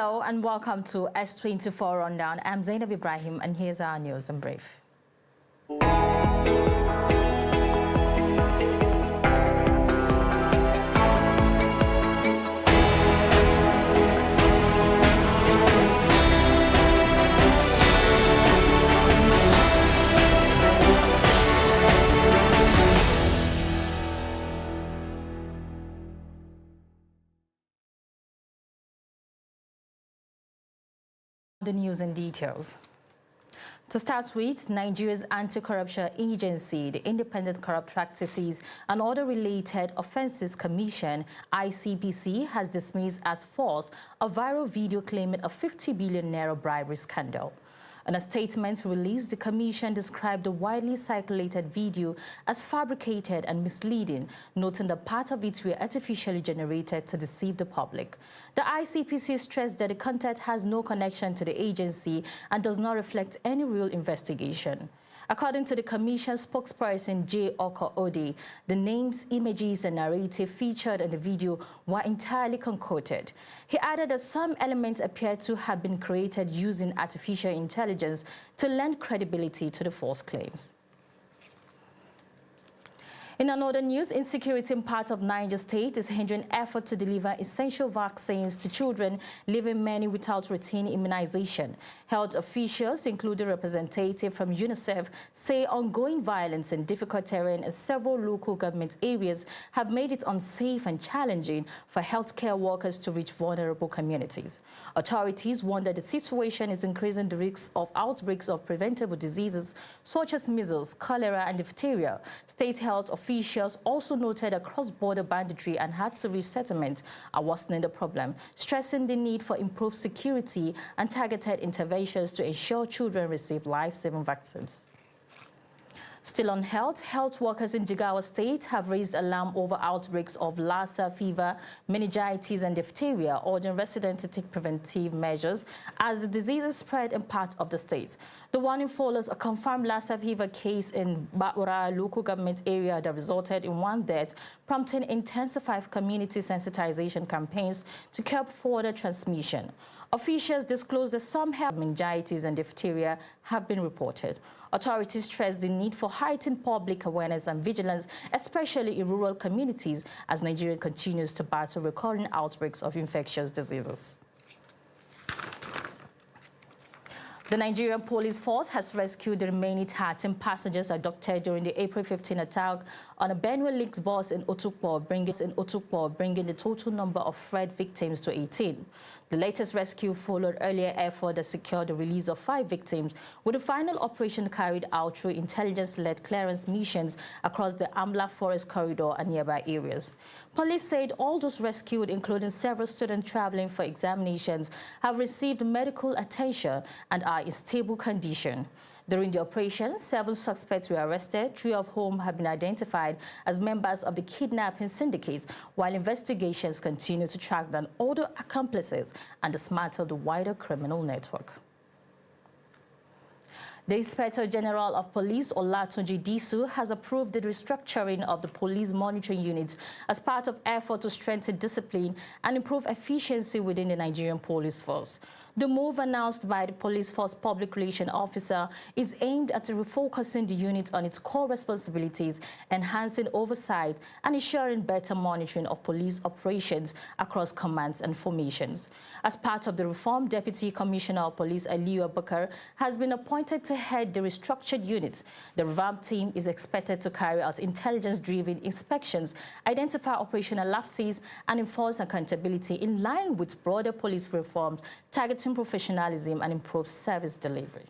Hello and welcome to S24 Rundown. I'm Zainab Ibrahim and here's our news in brief. The news and details. To start with, Nigeria's Anti-Corruption Agency, the Independent Corrupt Practices and Other Related Offences Commission, ICPC, has dismissed as false a viral video claiming a 50 billion naira bribery scandal. In a statement released, the Commission described the widely circulated video as fabricated and misleading, noting that part of it were artificially generated to deceive the public. The ICPC stressed that the content has no connection to the agency and does not reflect any real investigation. According to the Commission spokesperson J. Oko Ode, the names, images and narrative featured in the video were entirely concocted. He added that some elements appear to have been created using artificial intelligence to lend credibility to the false claims. In another news, insecurity in parts of Niger State is hindering efforts to deliver essential vaccines to children, leaving many without routine immunization. Health officials, including representatives from UNICEF, say ongoing violence and difficult terrain in several local government areas have made it unsafe and challenging for healthcare workers to reach vulnerable communities. Authorities warn that the situation is increasing the risks of outbreaks of preventable diseases such as measles, cholera, and diphtheria. State health officials also noted that cross-border banditry and hard-to-reach settlements are worsening the problem, stressing the need for improved security and targeted interventions to ensure children receive life-saving vaccines. Still on health workers in Jigawa State have raised alarm over outbreaks of Lassa fever, meningitis, and diphtheria, urging residents to take preventive measures as the diseases spread in parts of the state. The warning follows a confirmed Lassa fever case in Baura local government area that resulted in one death, prompting intensified community sensitization campaigns to curb further transmission. Officials disclosed that some meningitis and diphtheria have been reported. Authorities stress the need for heightened public awareness and vigilance, especially in rural communities, as Nigeria continues to battle recurring outbreaks of infectious diseases. The Nigerian police force has rescued the remaining 13 passengers abducted during the April 15 attack on a Benue Links bus in Otukpo, bringing the total number of fled victims to 18. The latest rescue followed earlier effort that secured the release of 5 victims, with the final operation carried out through intelligence-led clearance missions across the Amla Forest Corridor and nearby areas. Police said all those rescued, including several students traveling for examinations, have received medical attention and are in stable condition. During the operation, 7 suspects were arrested, 3 of whom have been identified as members of the kidnapping syndicates, while investigations continue to track down other accomplices and dismantle the wider criminal network. The Inspector General of Police, Olatunji Disu, has approved the restructuring of the police monitoring unit as part of effort to strengthen discipline and improve efficiency within the Nigerian police force. The move, announced by the police force public relations officer, is aimed at refocusing the unit on its core responsibilities, enhancing oversight, and ensuring better monitoring of police operations across commands and formations. As part of the reform, Deputy Commissioner of Police Aliyu Abubakar has been appointed to head the restructured unit. The revamped team is expected to carry out intelligence-driven inspections, identify operational lapses, and enforce accountability in line with broader police reforms targeting professionalism and improved service delivery.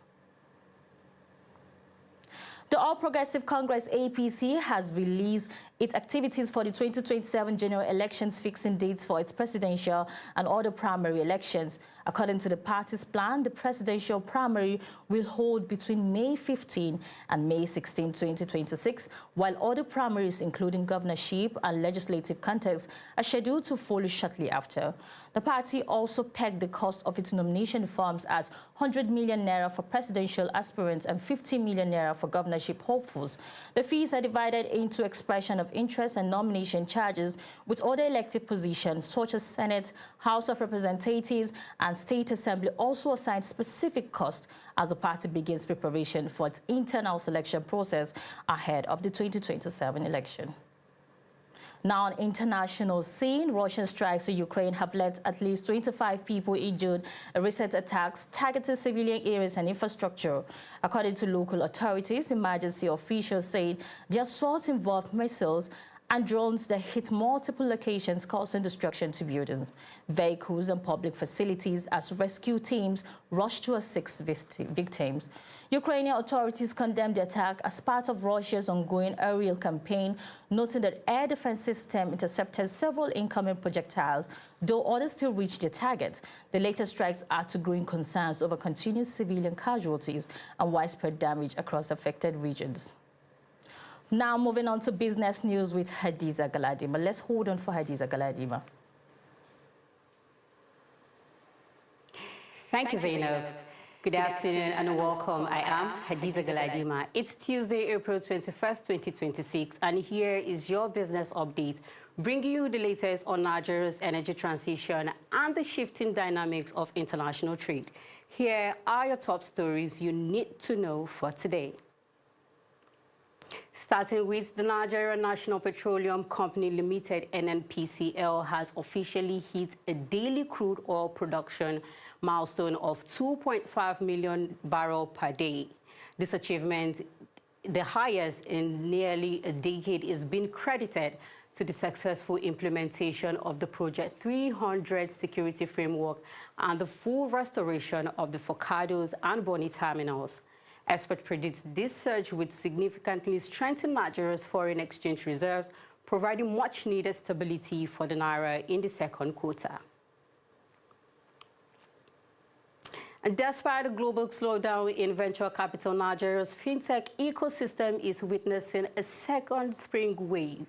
The All Progressive Congress APC has released its activities for the 2027 general elections, fixing dates for its presidential and other primary elections. According to the party's plan, the presidential primary will hold between May 15 and May 16, 2026, while other primaries, including governorship and legislative contests, are scheduled to follow shortly after. The party also pegged the cost of its nomination forms at 100 million naira for presidential aspirants and 50 million naira for governorship hopefuls. The fees are divided into expression of of interest and nomination charges with other elected positions such as Senate, House of Representatives, and State Assembly also assigned specific costs as the party begins preparation for its internal selection process ahead of the 2027 election. Now, on international scene, Russian strikes in Ukraine have left at least 25 people injured in recent attacks targeting civilian areas and infrastructure. According to local authorities, emergency officials say the assault involved missiles and drones that hit multiple locations, causing destruction to buildings, vehicles, and public facilities as rescue teams rushed to assist victims. Ukrainian authorities condemned the attack as part of Russia's ongoing aerial campaign, noting that air defense system intercepted several incoming projectiles, though others still reached their target. The latest strikes add to growing concerns over continued civilian casualties and widespread damage across affected regions. Now, moving on to business news with Hadiza Galadima. Let's hold on for Hadiza Galadima. Thank you, Zainab. Good afternoon and welcome. I am Hadiza Galadima. It's Tuesday, April 21st, 2026, and here is your business update, bringing you the latest on Nigeria's energy transition and the shifting dynamics of international trade. Here are your top stories you need to know for today. Starting with the Nigeria National Petroleum Company Limited, NNPCL, has officially hit a daily crude oil production milestone of 2.5 million barrels per day. This achievement, the highest in nearly a decade, is being credited to the successful implementation of the Project 300 security framework and the full restoration of the Forcados and Bonny terminals. Experts predict this surge would significantly strengthen Nigeria's foreign exchange reserves, providing much-needed stability for the Naira in the second quarter. And despite the global slowdown in venture capital, Nigeria's fintech ecosystem is witnessing a second spring wave.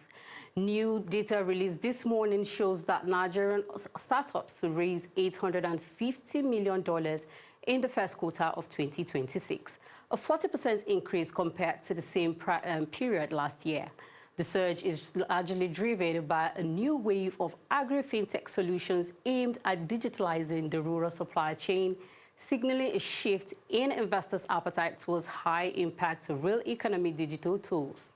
New data released this morning shows that Nigerian startups raised $850 million in the first quarter of 2026, a 40% increase compared to the same period last year. The surge is largely driven by a new wave of agri-fintech solutions aimed at digitalizing the rural supply chain, signaling a shift in investors' appetite towards high-impact real economy digital tools.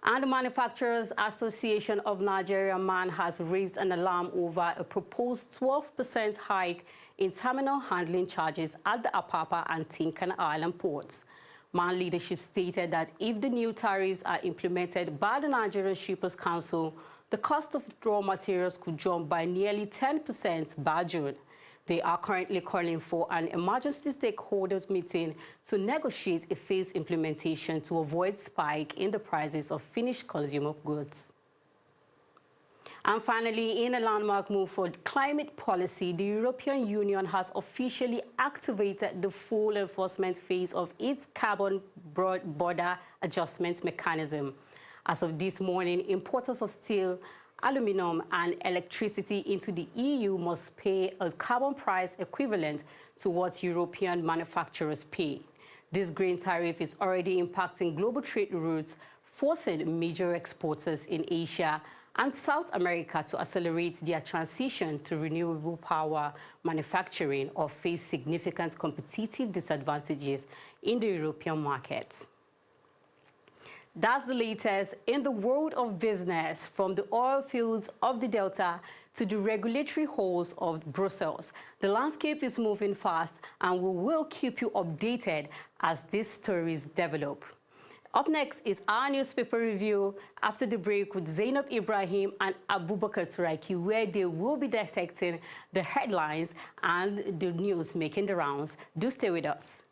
And the Manufacturers Association of Nigeria, MAN, has raised an alarm over a proposed 12% hike in terminal handling charges at the Apapa and Tinkan Island ports. MAN leadership stated that if the new tariffs are implemented by the Nigerian Shippers Council, the cost of raw materials could jump by nearly 10% by June. They are currently calling for an emergency stakeholders meeting to negotiate a phased implementation to avoid spike in the prices of finished consumer goods. And finally, in a landmark move for climate policy, the European Union has officially activated the full enforcement phase of its carbon border adjustment mechanism. As of this morning, importers of steel, aluminum, and electricity into the EU must pay a carbon price equivalent to what European manufacturers pay. This green tariff is already impacting global trade routes, forcing major exporters in Asia and South America to accelerate their transition to renewable power manufacturing or face significant competitive disadvantages in the European market. That's the latest in the world of business, from the oil fields of the Delta to the regulatory halls of Brussels. The landscape is moving fast, and we will keep you updated as these stories develop. Up next is our newspaper review after the break with Zainab Ibrahim and Abubakar Turaki, where they will be dissecting the headlines and the news making the rounds. Do stay with us.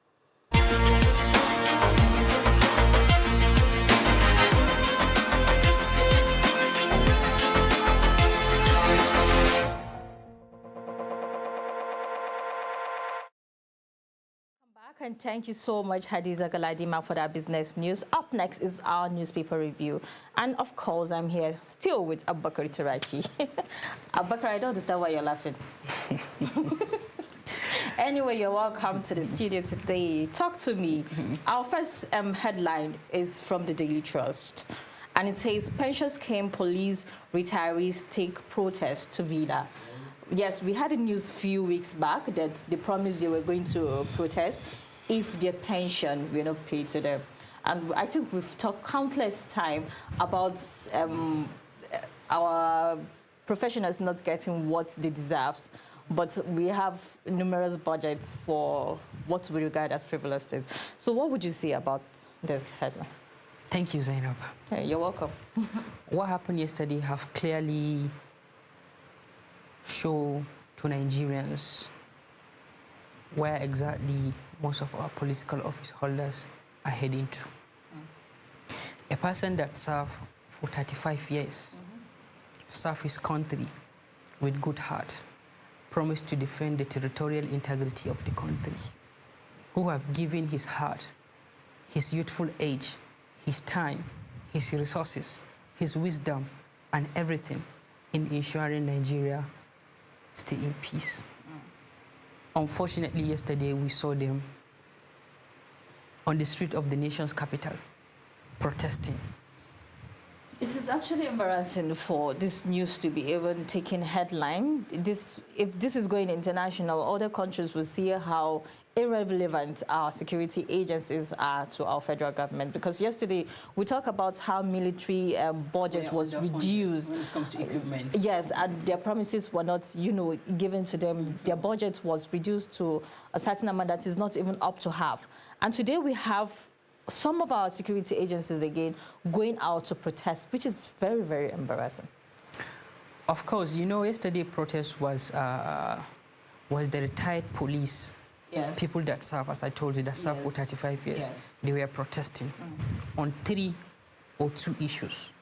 And thank you so much, Hadiza Galadima, for that business news. Up next is our newspaper review. And of course, I'm here still with Abubakar Turaki. Abubakar, I don't understand why you're laughing. Anyway, you're welcome to the studio today. Talk to me. Our first headline is from the Daily Trust. And it says pension scheme police retirees take protest to Vida. Yes, we had a news a few weeks back that they promised they were going to protest if their pension were not paid to them. And I think we've talked countless time about our professionals not getting what they deserve, but we have numerous budgets for what we regard as frivolous things. So what would you say about this headline? Thank you, Zainab. Hey, you're welcome. What happened yesterday have clearly shown to Nigerians where exactly most of our political office holders are heading to. A person that served for 35 years, served his country with good heart, promised to defend the territorial integrity of the country, who have given his heart, his youthful age, his time, his resources, his wisdom, and everything in ensuring Nigeria stay in peace. Unfortunately, yesterday we saw them on the street of the nation's capital protesting. It is actually embarrassing for this news to be even taking headline. If this is going international, other countries will see how irrelevant our security agencies are to our federal government. Because yesterday we talked about how military budgets was reduced when it comes to equipment. Yes, and their promises were not, given to them. Their budget was reduced to a certain amount that is not even up to half. And today we have some of our security agencies again going out to protest, which is very, very embarrassing. Of course, yesterday protest was the retired police. Yes. People that serve, as I told you, that serve for 35 years, they were protesting on 3 or 2 issues.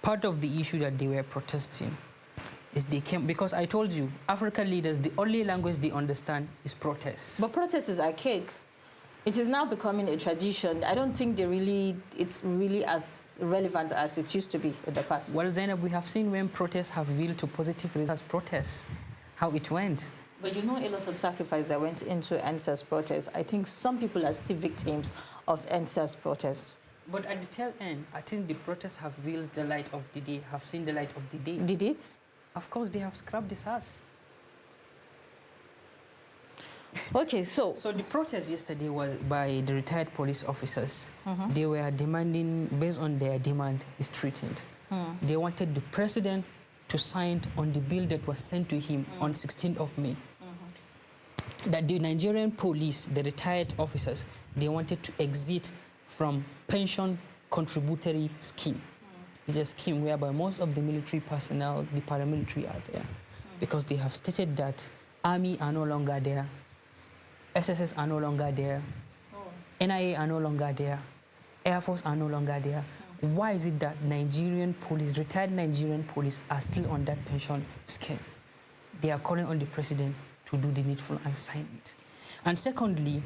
Part of the issue that they were protesting is they came, because I told you, African leaders, the only language they understand is protest. But protest is archaic. It is now becoming a tradition. I don't think it's really as relevant as it used to be in the past. Well, Zainab, we have seen when protests have revealed to positive results, protests, how it went. But a lot of sacrifice that went into NSAS protests. I think some people are still victims of NSAS protests. But at the tail end, I think the protests have revealed the light of the day, have seen the light of the day. Did it? Of course, they have scrapped the SARS. Okay, so the protest yesterday was by the retired police officers. They were demanding, based on their demand, is treated. They wanted the president to sign on the bill that was sent to him on 16th of May. That the Nigerian police, the retired officers, they wanted to exit from pension contributory scheme. It's a scheme whereby most of the military personnel, the paramilitary are there, because they have stated that army are no longer there, SSS are no longer there, NIA are no longer there, Air Force are no longer there. Why is it that Nigerian police, retired Nigerian police, are still on that pension scheme? They are calling on the president to do the needful and sign it. And secondly,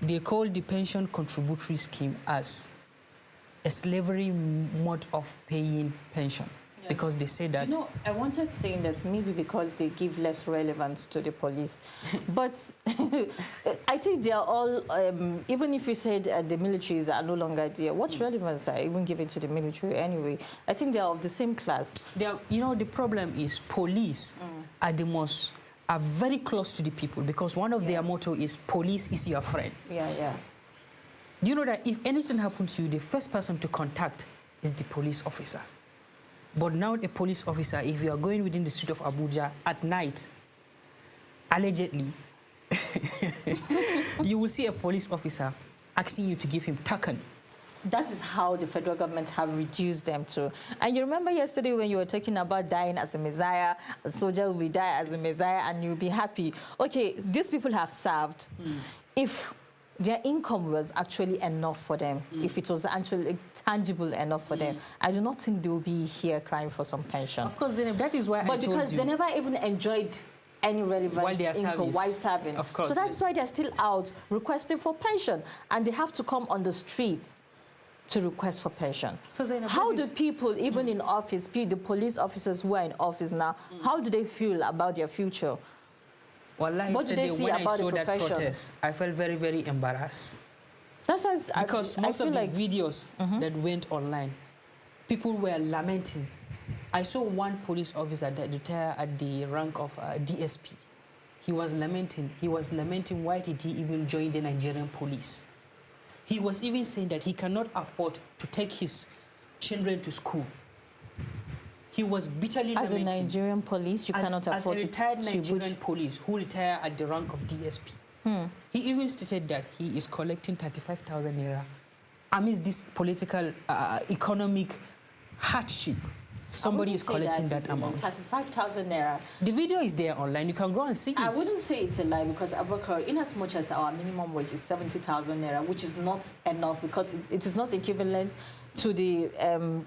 they call the pension contributory scheme as a slavery mode of paying pension. Yes. Because they say that... I wanted saying that maybe because they give less relevance to the police. But I think they are all, even if you said the militaries are no longer there, what relevance are even given to the military anyway? I think they are of the same class. They are, the problem is police are very close to the people, because one of their motto is police is your friend. Yeah. Do you know that if anything happens to you, the first person to contact is the police officer? But now a police officer, if you are going within the street of Abuja at night, allegedly, you will see a police officer asking you to give him token. That is how the federal government have reduced them to. And you remember yesterday when you were talking about dying as a messiah, a soldier will die as a messiah and you'll be happy. Okay, these people have served. If their income was actually enough for them, if it was actually tangible enough for them, I do not think they will be here crying for some pension. Of course, that is why I told you. But because they never even enjoyed any relevant while they are income while serving. Of course. So that's why they're still out requesting for pension. And they have to come on the street to request for pension. So Zainab, how do people, even in office, the police officers who are in office now, how do they feel about their future? Wallahi, what do they see when about I saw the that profession? protest, I felt very, very embarrassed. That's why because most of the videos that went online, people were lamenting. I saw one police officer that retired at the rank of DSP. He was lamenting. He was lamenting why did he even join the Nigerian police. He was even saying that he cannot afford to take his children to school. He was bitterly lamenting. As a Nigerian police, you cannot afford as a retired to Nigerian police who retired at the rank of DSP. He even stated that he is collecting 35,000 naira amidst this political, economic hardship. Somebody is collecting that amount. 35,000 naira. The video is there online. You can go and see it. I wouldn't say it's a lie because Abubakar, in as much as our minimum wage is 70,000 naira, which is not enough because it is not equivalent to the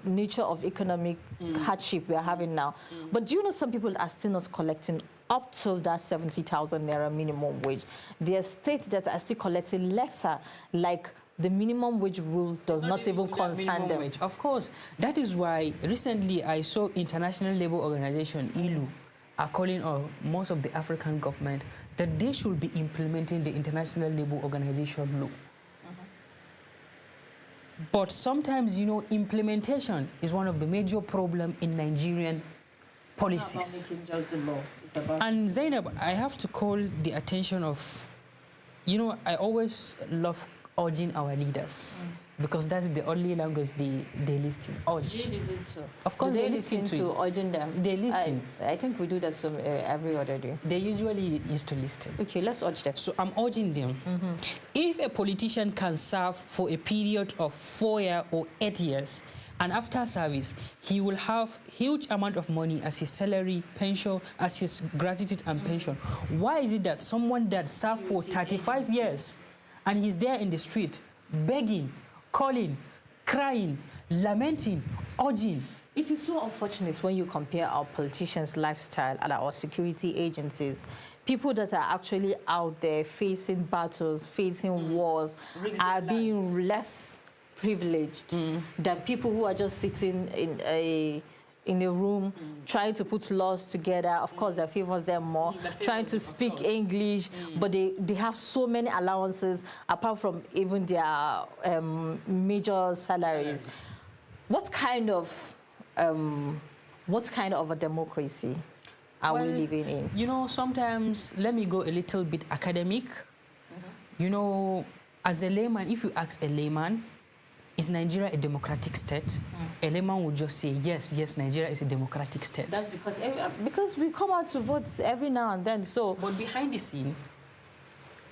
nature of economic hardship we are having now. But do you know some people are still not collecting up to that 70,000 naira minimum wage? There are states that are still collecting lesser, like the minimum wage rule does not even concern them. Wage. Of course, that is why recently I saw International Labour Organization, ILO, are calling on most of the African government that they should be implementing the International Labour Organization law. But sometimes, you know, implementation is one of the major problems in Nigerian policies. It's not about making just the law. It's about And Zainab, I have to call the attention of, you know, I always love urging our leaders because that's the only language they listen. Urge. They listen to. Of course, they they listen to urging them. They listen. I think we do that every other day. They usually used to listen. Okay, let's urge them. So I'm urging them. If a politician can serve for a period of 4 years or 8 years, and after service, he will have huge amount of money as his salary, pension, as his gratuity and pension. Why is it that someone that served for 35 years and he's there in the street begging, calling, crying, lamenting, urging? It is so unfortunate when you compare our politicians' lifestyle and our security agencies. People that are actually out there facing battles, facing wars, are being less privileged than people who are just sitting in a room trying to put laws together. Of course, that favors them more, trying to speak English, but they have so many allowances apart from even their major salaries. What kind of a democracy are we living in? You know, sometimes, let me go a little bit academic. You know, as a layman, if you ask a layman, is Nigeria a democratic state? A layman would just say, yes, yes, Nigeria is a democratic state. That's because we come out to vote every now and then. So, but behind the scene,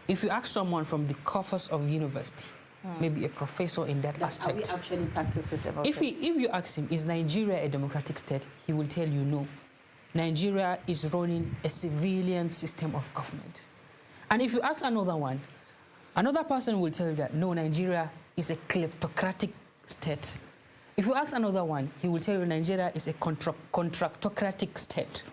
if you ask someone from the coffers of university, maybe a professor in that aspect, are we actually practicing democracy? If you ask him, is Nigeria a democratic state? He will tell you no. Nigeria is running a civilian system of government. And if you ask another one, another person will tell you that no, Nigeria is a kleptocratic state. If you ask another one, he will tell you Nigeria is a contractocratic state.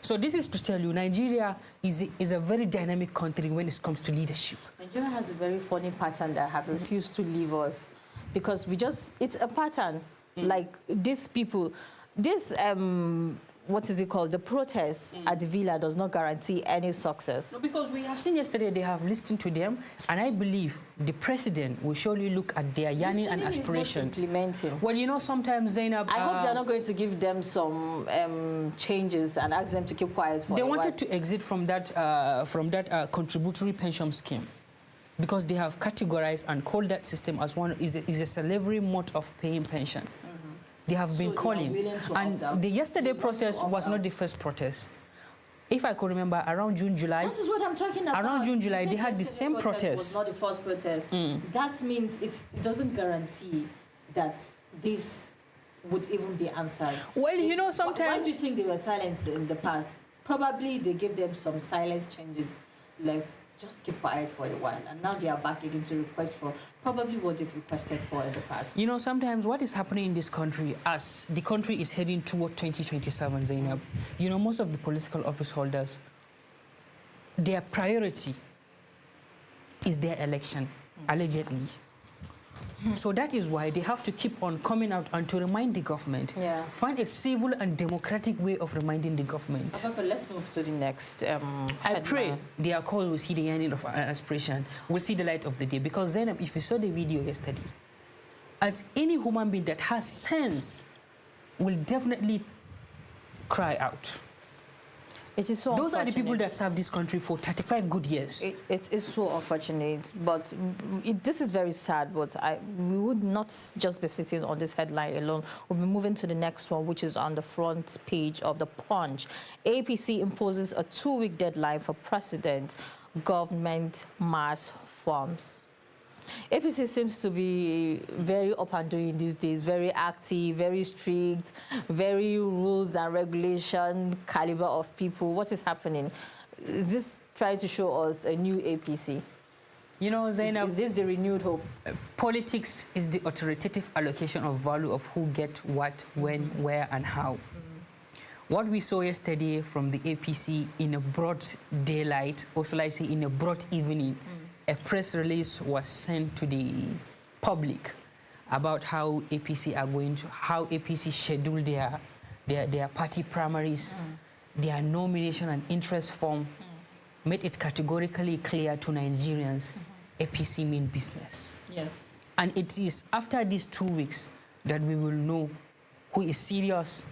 So this is to tell you Nigeria is a very dynamic country when it comes to leadership. Nigeria has a very funny pattern that have refused to leave us because it's a pattern. Like these people, what is it called? The protest at the villa does not guarantee any success. No, because we have seen yesterday they have listened to them, and I believe the president will surely look at their yearning and aspiration. Implementing. Well, you know, sometimes Zainab, I hope they're not going to give them some changes and ask them to keep quiet for a while. They wanted to exit from that contributory pension scheme because they have categorized and called that system as one is a slavery mode of paying pension. They have been calling, and the yesterday protest was not the first protest. If I could remember, around June, July. That is what I'm talking about. Around June, July, they had the same protest. Was not the first protest. That means it doesn't guarantee that this would even be answered. Well, you know, sometimes. Why do you think they were silenced in the past? Probably they gave them some silence changes, like just keep quiet for a while, and now they are back again to request for probably what they've requested for in the past. You know, sometimes what is happening in this country, as the country is heading toward 2027, Zainab, you know, most of the political office holders, their priority is their election, allegedly. So that is why they have to keep on coming out and to remind the government, find a civil and democratic way of reminding the government. Okay, let's move to the next. I pray their call will see the yearning of an aspiration, will see the light of the day. Because Zainab, if you saw the video yesterday, as any human being that has sense will definitely cry out. It is so Those are the people unfortunate. that served this country for 35 good years. It is so unfortunate, but this is very sad, but we would not just be sitting on this headline alone. We'll be moving to the next one, which is on the front page of the Punch. APC imposes a 2-week deadline for president government mass forms. APC seems to be very up and doing these days, very active, very strict, very rules and regulation caliber of people. What is happening? Is this trying to show us a new APC? You know, Zainab, is this the renewed hope? Politics is the authoritative allocation of value of who gets what, when, where, and how. What we saw yesterday from the APC in a broad daylight, or shall I say in a broad evening, a press release was sent to the public about how APC are going to, how APC schedule their party primaries, their nomination and interest form, made it categorically clear to Nigerians, APC mean business. Yes. And it is after these 2 weeks that we will know who is serious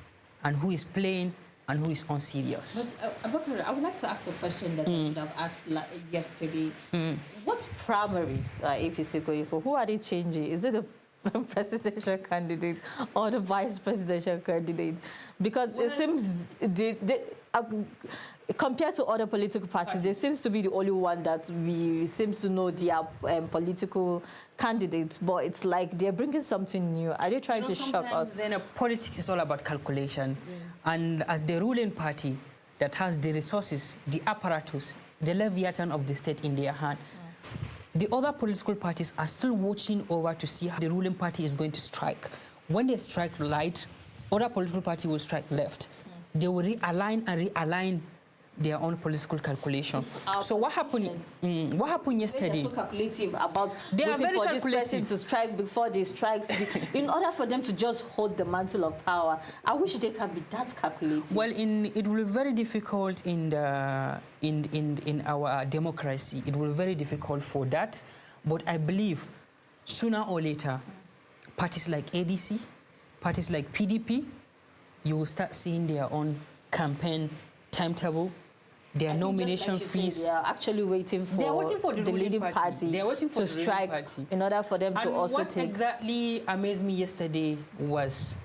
and who is playing and who is unserious. But, Abubakar, I would like to ask a question that I should have asked yesterday. What primaries are APC going for? Who are they changing? Is it the presidential candidate or the vice presidential candidate? Because it seems compared to other political parties, there seems to be the only one that we seems to know their political candidates, but it's like they're bringing something new. Are they trying to shock us? Then politics is all about calculation. And as the ruling party that has the resources, the apparatus, the leviathan of the state in their hand, the other political parties are still watching over to see how the ruling party is going to strike. When they strike right, other political party will strike left. They will realign and realign their own political calculation. So what happened? What happened yesterday? They're so calculative about they are waiting very for calculative. this person to strike before they strike, in order for them to just hold the mantle of power. I wish they can be that calculative. Well, it will be very difficult in our democracy. It will be very difficult for that. But I believe sooner or later, parties like ADC, parties like PDP, you will start seeing their own campaign timetable, their nomination fees. They are actually waiting for the leading party They are waiting for to the strike party. in order for them to also what take. What exactly amazed me yesterday was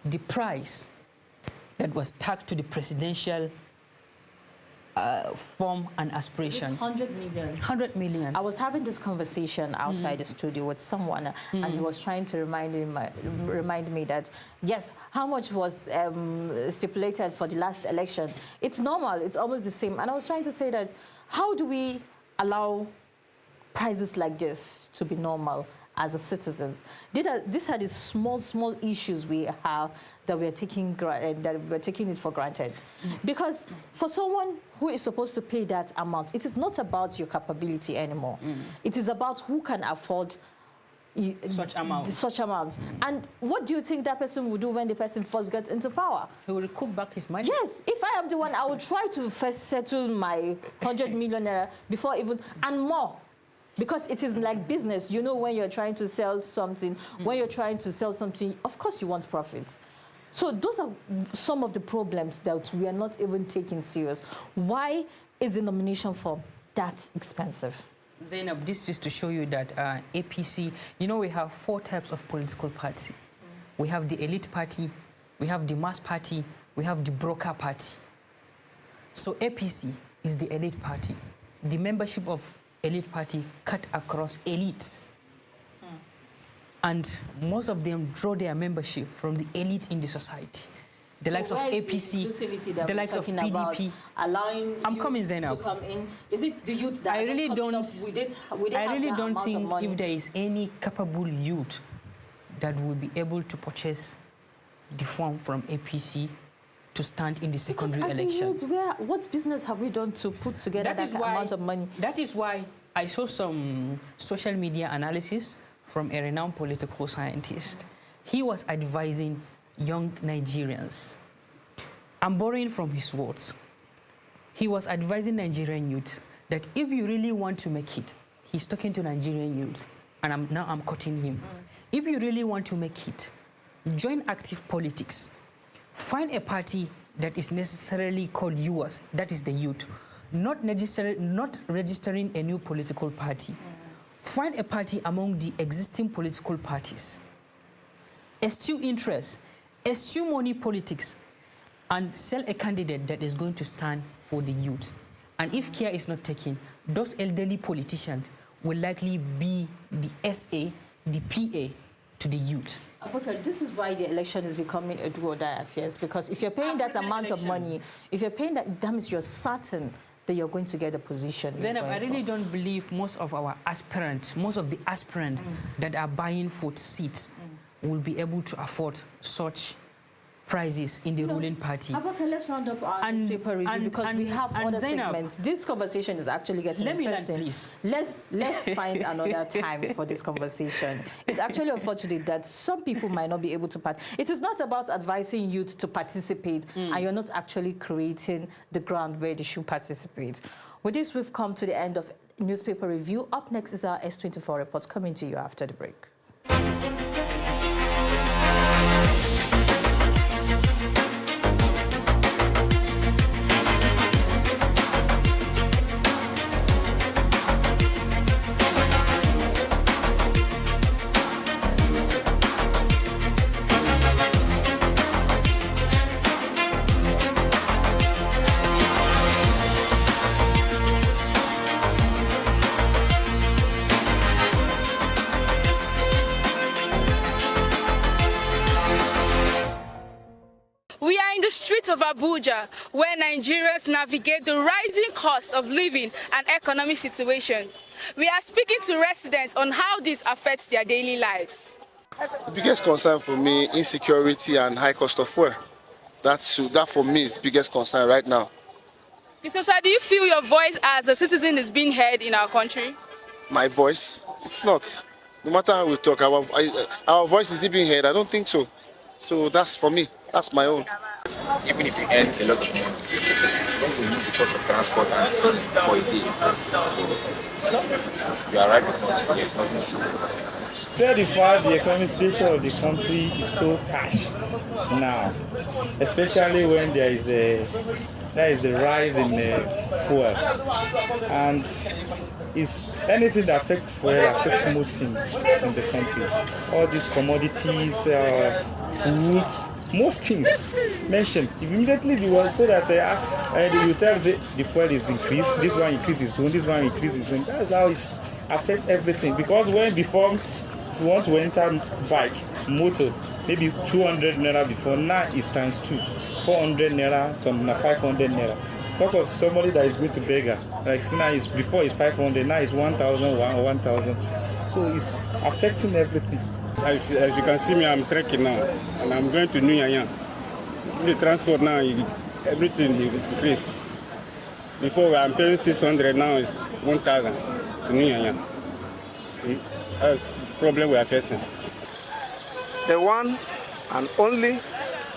the price that was tagged to the presidential form and aspiration. 100 million. 100 million. I was having this conversation outside the studio with someone, and he was trying to remind me that, yes, how much was stipulated for the last election? It's normal. It's almost the same. And I was trying to say that, how do we allow prices like this to be normal as a citizens? These are the small issues we have that we're taking it for granted. Because for someone who is supposed to pay that amount, it is not about your capability anymore. It is about who can afford such amount. And what do you think that person will do when the person first gets into power? He will recoup back his money. Yes, if I am the one, I will try to first settle my 100 million naira before even, and more. Because it is like business. You know, when you're trying to sell something, of course you want profits. So those are some of the problems that we are not even taking serious. Why is the nomination form that expensive? Zainab, this is to show you that APC, you know, we have 4 types of political party. We have the elite party, we have the mass party, we have the broker party. So APC is the elite party. The membership of elite party cut across elites. And most of them draw their membership from the elite in the society. The likes of APC, the likes of PDP. Allowing I'm coming, Zainab. to come in. Is it the youth that I really don't don't think if there is any capable youth that will be able to purchase the form from APC to stand in the secondary election. Youth, what business have we done to put together that amount of money? That is why I saw some social media analysis from a renowned political scientist. He was advising young Nigerians. I'm borrowing from his words. He was advising Nigerian youth that if you really want to make it, he's talking to Nigerian youth, and I'm quoting him. If you really want to make it, join active politics. Find a party that is necessarily called yours, that is the youth, not registering a new political party. Find a party among the existing political parties. Eschew interests, eschew money politics, and sell a candidate that is going to stand for the youth. And if care is not taken, those elderly politicians will likely be the SA, the PA to the youth. Okay, this is why the election is becoming a do or die affair, because if you're paying that amount of money, if you're paying that means you're certain that you're going to get a position. Zainab, I really don't believe most of the aspirants that are buying for seats will be able to afford such prices in the ruling party. Okay, let's round up our newspaper review because we have other segments. This conversation is actually getting interesting. Please. Let's find another time for this conversation. It's actually unfortunate that some people might not be able to participate. It is not about advising youth to participate, and you're not actually creating the ground where they should participate. With this, we've come to the end of newspaper review. Up next is our S24 report coming to you after the break. We are in the streets of Abuja, where Nigerians navigate the rising cost of living and economic situation. We are speaking to residents on how this affects their daily lives. The biggest concern for me, insecurity and high cost of fuel. That for me is the biggest concern right now. So, sir, do you feel your voice as a citizen is being heard in our country? My voice? It's not. No matter how we talk, our voice is being heard. I don't think so. So that's for me. That's my own. Even if you earn a lot of money, don't you move because of transport and food for a day. You arrive at once, but there's nothing to show. 35, the economic situation of the country is so harsh now, especially when there is a rise in fuel, and it's anything that affects fuel affects most things in the country. All these commodities, foods, most things mentioned. Immediately you will say that you tell the fuel is increased, this one increases soon, this one increases soon. That's how it affects everything. Because when before you want to enter bike, motor, maybe 200 naira before, now it's times 2, 400 naira, some 500 naira. Talk of somebody that is going to beggar. Like now before it's 500, now it's 1,000 or 1,000. So it's affecting everything. As you can see me, I'm trekking now, and I'm going to New Yanya. The transport now, everything is increased. Before I'm paying 600, now it's 1,000 to New Yanya. See, that's the problem we are facing. The one and only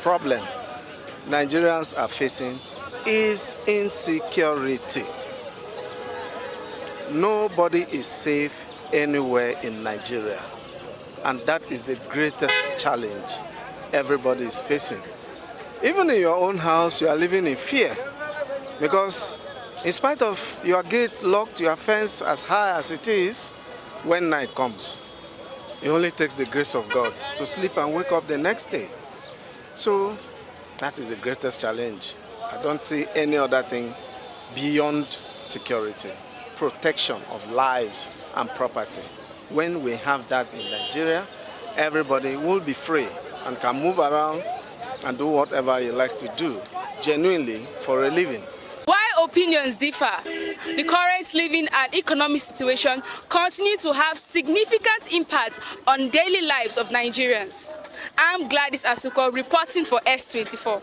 problem Nigerians are facing is insecurity. Nobody is safe anywhere in Nigeria. And that is the greatest challenge everybody is facing. Even in your own house, you are living in fear. Because in spite of your gate locked, your fence as high as it is, when night comes, it only takes the grace of God to sleep and wake up the next day. So that is the greatest challenge. I don't see any other thing beyond security, protection of lives and property. When we have that in Nigeria, everybody will be free and can move around and do whatever you like to do, genuinely for a living. While opinions differ, the current living and economic situation continue to have significant impact on daily lives of Nigerians. I'm Gladys Asuko reporting for S24.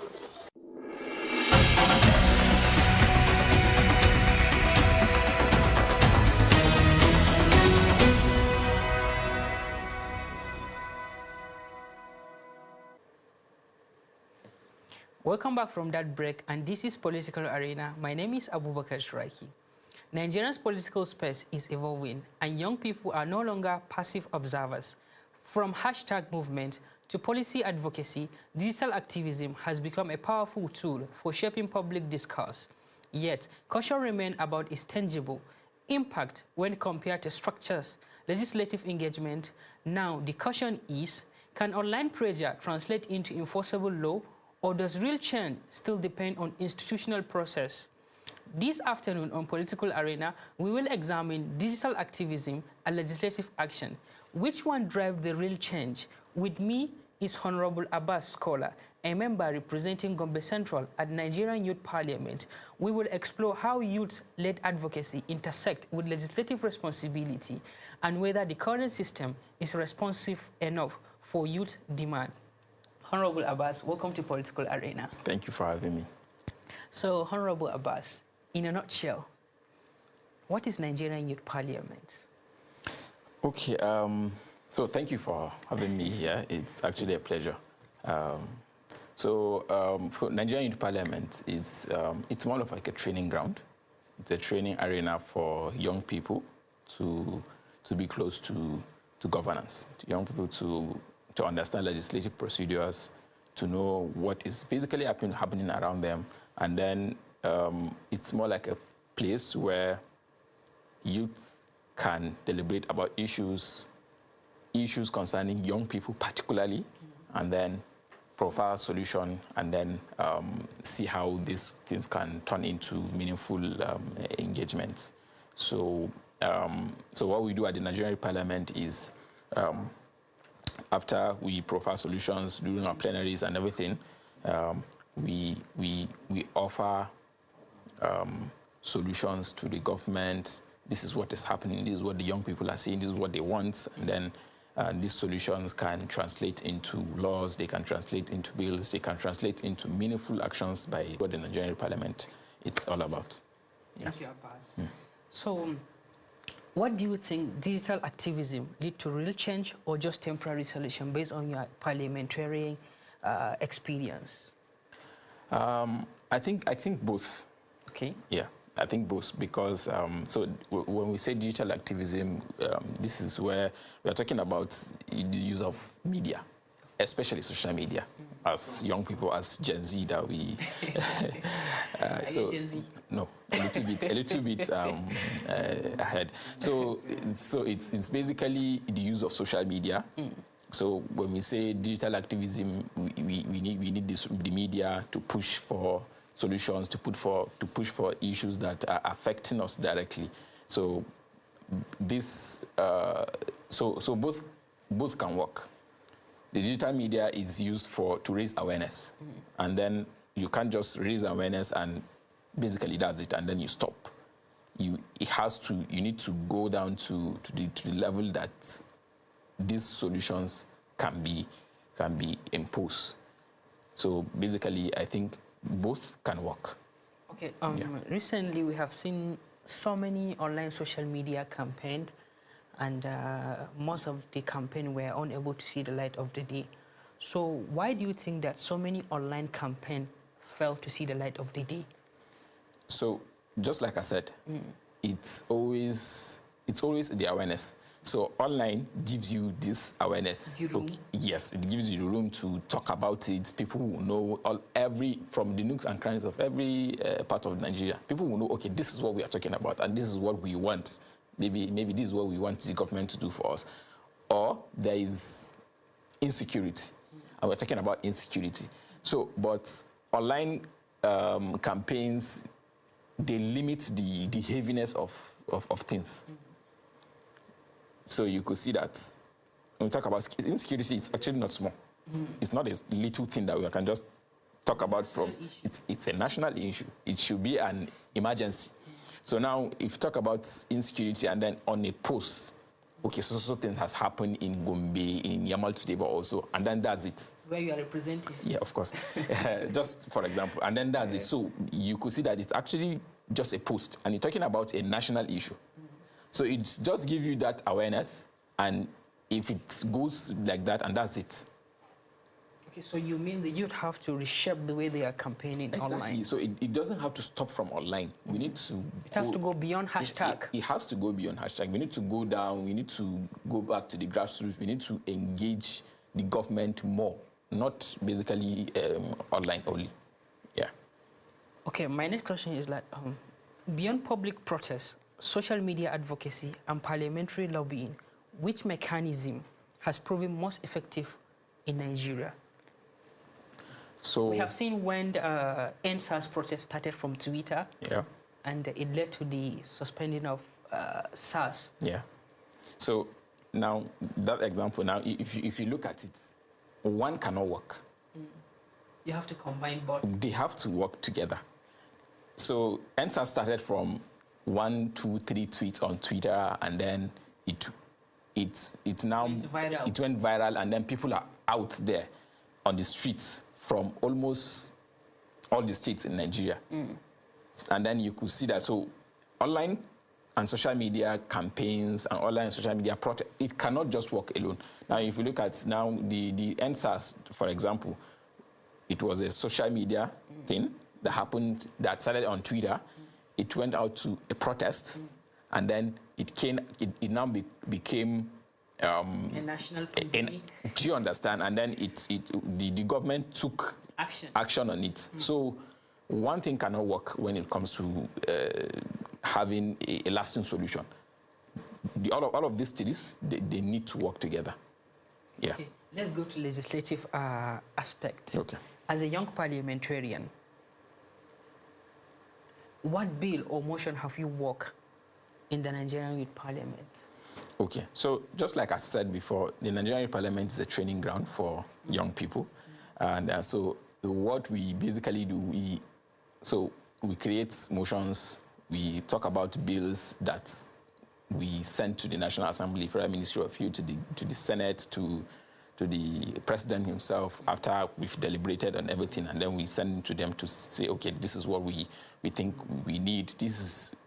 Welcome back from that break, and this is Political Arena. My name is Abubakar Shraki. Nigeria's political space is evolving, and young people are no longer passive observers. From hashtag movement to policy advocacy, digital activism has become a powerful tool for shaping public discourse. Yet, caution remains about its tangible impact when compared to structures, legislative engagement. Now, the caution is, can online pressure translate into enforceable law, or does real change still depend on institutional process? This afternoon on Political Arena, we will examine digital activism and legislative action. Which one drives the real change? With me is Honorable Abbas Scholar, a member representing Gombe Central at Nigerian Youth Parliament. We will explore how youth-led advocacy intersect with legislative responsibility and whether the current system is responsive enough for youth demand. Honorable Abbas, welcome to Political Arena. Thank you for having me. So, Honorable Abbas, in a nutshell, what is Nigerian Youth Parliament? Okay, so thank you for having me here. It's actually a pleasure. For Nigerian Youth Parliament, it's more of like a training ground. It's a training arena for young people to be close to governance, to young people to understand legislative procedures, to know what is basically happening around them. And then it's more like a place where youth can deliberate about issues concerning young people particularly, and then profile solution, and then see how these things can turn into meaningful engagements. So what we do at the Nigerian Parliament is, after we profile solutions during our plenaries and everything, we offer solutions to the government. This is what is happening, this is what the young people are seeing, this is what they want, and then these solutions can translate into laws, they can translate into bills, they can translate into meaningful actions by what the Nigerian Parliament it's all about. Thank you, Abbas. So, what do you think digital activism lead to real change or just temporary solution based on your parliamentary experience? I think both. Okay. Yeah. I think both, because when we say digital activism, this is where we are talking about the use of media, especially social media, as young people, as Gen Z that we... Are you Gen Z? No, a little bit ahead. So it's basically the use of social media. So when we say digital activism, we need the media to push for solutions, to push for issues that are affecting us directly. So this so both can work. The digital media is used to raise awareness, and then you can't just raise awareness and basically that's it, and then you stop. You need to go down to the level that these solutions can be imposed. So basically, I think both can work. Okay. Recently, we have seen so many online social media campaigns, and most of the campaign were unable to see the light of the day. So why do you think that so many online campaigns failed to see the light of the day? So just like I said, it's always the awareness. So online gives you this awareness. Yes, it gives you the room to talk about it. People will know from the nooks and crannies of every part of Nigeria. People will know, okay, this is what we are talking about, and this is what we want. Maybe this is what we want the government to do for us. Or there is insecurity, and we're talking about insecurity. So, but online campaigns, they limit the heaviness of things. So you could see that when we talk about insecurity, it's actually not small. It's not a little thing that we can just talk about from. It's a national issue. It should be an emergency. So now, if you talk about insecurity and then on a post, okay, so thing has happened in Gombe, in Yamal Tudeba also, and then that's it. Where you are representing. Yeah, of course. Just for example, and then that's it. So you could see that it's actually just a post, and you're talking about a national issue. So it just gives you that awareness, and if it goes like that, and that's it. Okay, so you mean the youth have to reshape the way they are campaigning online? So it doesn't have to stop from online. We need to... It has to go beyond hashtag. It has to go beyond hashtag. We need to go down. We need to go back to the grassroots. We need to engage the government more, not basically online only. Yeah. Okay, my next question is like, beyond public protests, social media advocacy, and parliamentary lobbying, which mechanism has proven most effective in Nigeria? So we have seen when the NSAS protest started from Twitter, and it led to the suspending of SARS. Yeah. So now that example, now if you look at it, one cannot work. You have to combine both. They have to work together. So NSAS started from 1, 2, 3 tweets on Twitter, and then it went viral, and then people are out there on the streets from almost all the states in Nigeria. And then you could see that. So online and social media campaigns and online and social media protest, it cannot just work alone. Now, if you look at now the NSAS, for example, it was a social media thing that happened, that started on Twitter. It went out to a protest, and then it now became a national pandemic. Do you understand? And then the government took action on it. So one thing cannot work when it comes to having a lasting solution. All of these studies, they need to work together. Yeah. Okay. Let's go to legislative aspect. Okay. As a young parliamentarian, what bill or motion have you worked in the Nigerian Youth Parliament? Okay, so just like I said before, the Nigerian Youth Parliament is a training ground for young people. And so what we basically do, we create motions, we talk about bills that we send to the National Assembly, Federal Ministry of Youth, to the Senate, to the President himself, after we've deliberated on everything, and then we send it to them to say, okay, this is what we think we need.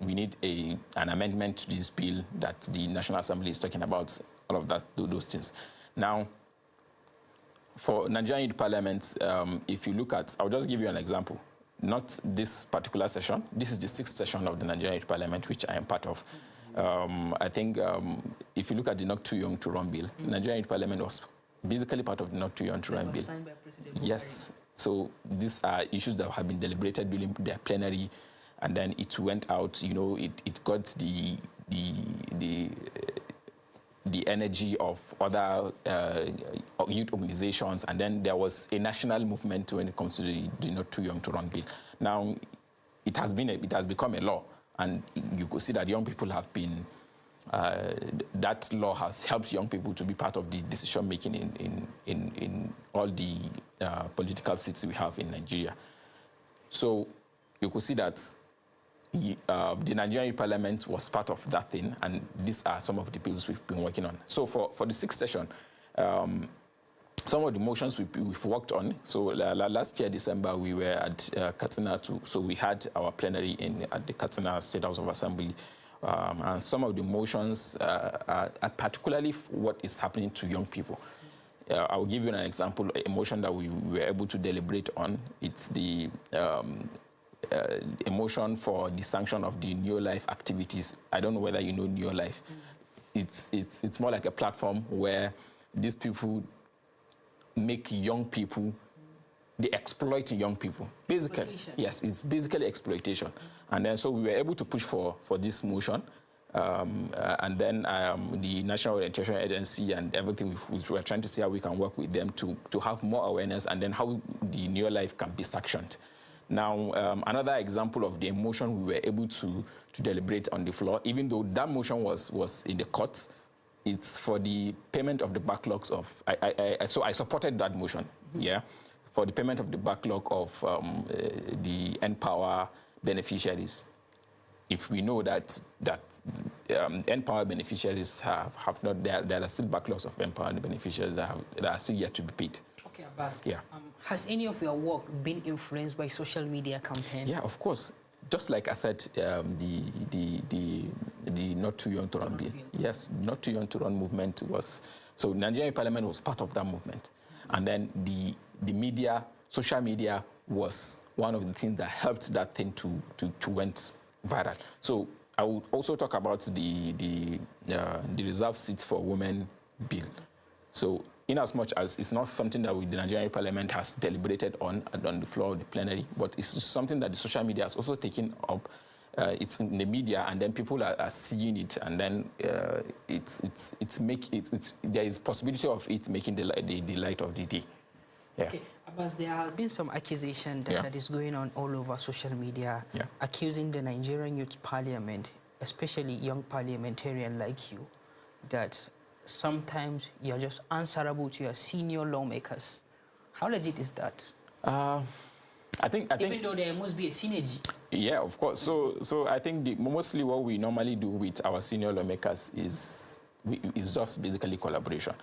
We need an amendment to this bill that the National Assembly is talking about, all of those things. Now, for Nigerian Youth Parliament, if you look at, I'll just give you an example. Not this particular session. This is the 6th session of the Nigerian Youth Parliament, which I am part of. I think if you look at the Not Too Young to Run bill, the Nigerian Youth Parliament was basically part of the Not Too Young to Run bill. Signed by President Yes. So these are issues that have been deliberated during their plenary, and then it went out. You know, it got the energy of other youth organizations, and then there was a national movement when it comes to the Not Too Young to Run bill. Now, it has become a law, and you could see that young people have been. That law has helped young people to be part of the decision making in all the political seats we have in Nigeria. So you could see that the Nigerian Parliament was part of that thing, and these are some of the bills we've been working on. So for the 6th session, some of the motions we've worked on. So last year, December, we were at Katsina, so we had our plenary at the Katsina State House of Assembly. And some of the motions are particularly what is happening to young people. I will give you an example, a motion that we were able to deliberate on. It's the a motion for the sanction of the New Life activities. I don't know whether you know New Life. It's more like a platform where these people make young people, they exploit young people. Basically, yes, it's basically exploitation. And then so we were able to push for this motion. And then the National Orientation Agency and everything, we were trying to see how we can work with them to have more awareness, and then how the New Life can be sanctioned. Now, another example of the motion we were able to deliberate on the floor, even though that motion was in the courts, it's for the payment of the backlogs of, so I supported that motion, yeah, for the payment of the backlog of the NPower beneficiaries. If we know that NPower beneficiaries have not, there are still backlogs of NPower beneficiaries that are still yet to be paid. Okay, Abbas. Yeah. Has any of your work been influenced by social media campaigns? Yeah, of course. Just like I said, the Not Too Young to Run bill. Yes, Not Too Young to Run movement was, so Nigerian Parliament was part of that movement. And then the media, social media was one of the things that helped that thing to went viral. So I would also talk about the reserved seats for women bill. So in as much as it's not something that the Nigerian Parliament has deliberated on the floor of the plenary, but it's something that the social media has also taken up. It's in the media, and then people are seeing it, and then there is possibility of it making the light of the day. Yeah. Okay, Abbas, there have been some accusation that is going on all over social media, accusing the Nigerian Youth Parliament, especially young parliamentarian like you, that sometimes you're just answerable to your senior lawmakers. How legit is that? I think even though there must be a synergy. Yeah, of course. So I think mostly what we normally do with our senior lawmakers is just basically collaboration.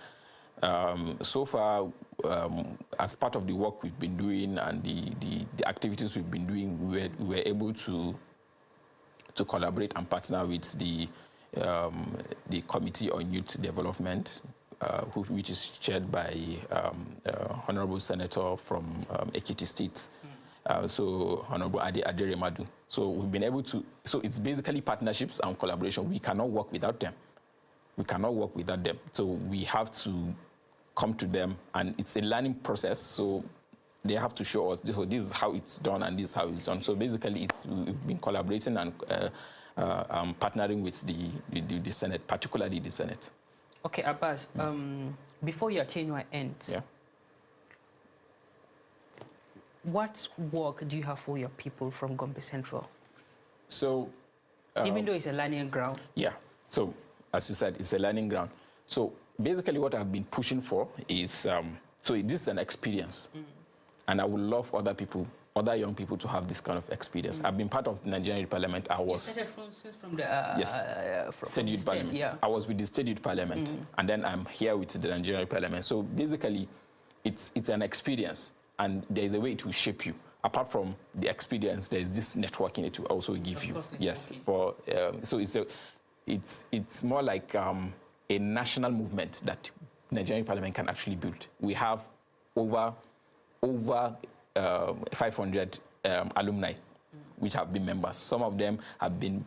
So far, as part of the work we've been doing and the activities we've been doing, we were able to collaborate and partner with the Committee on Youth Development, which is chaired by Honorable Senator from Ekiti State. So Honorable Adere Madu. So we've been able to, so it's basically partnerships and collaboration. We cannot work without them. We cannot work without them. So we have to come to them, and it's a learning process. So they have to show us, this is how it's done and this is how it's done. So basically we've been collaborating and partnering with the Senate, particularly the Senate. Okay, Abbas, before your tenure ends, what work do you have for your people from Gombe Central? So, even though it's a learning ground. Yeah. So, as you said, it's a learning ground. So, basically, what I've been pushing for is so this is an experience, and I would love other people, other young people, to have this kind of experience. I've been part of the Nigerian Parliament. I was from the State Youth Parliament. Yeah. I was with the State Youth Parliament, and then I'm here with the Nigerian Parliament. So, basically, it's an experience. And there is a way to shape you. Apart from the experience, there is this networking it will also give you. Yes, for so it's more like a national movement that Nigerian Parliament can actually build. We have over 500 alumni which have been members. Some of them have been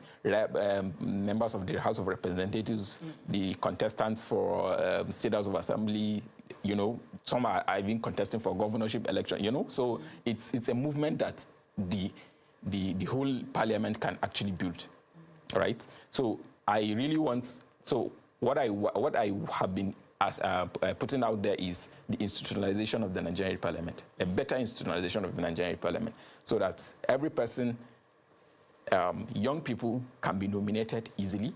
members of the House of Representatives, the contestants for State House of Assembly. You know, some are even contesting for governorship election. You know, so it's a movement that the whole parliament can actually build, right? So I really want. So what I have been putting out there is the institutionalization of the Nigerian Parliament, a better institutionalization of the Nigerian Parliament, so that every person, young people, can be nominated easily.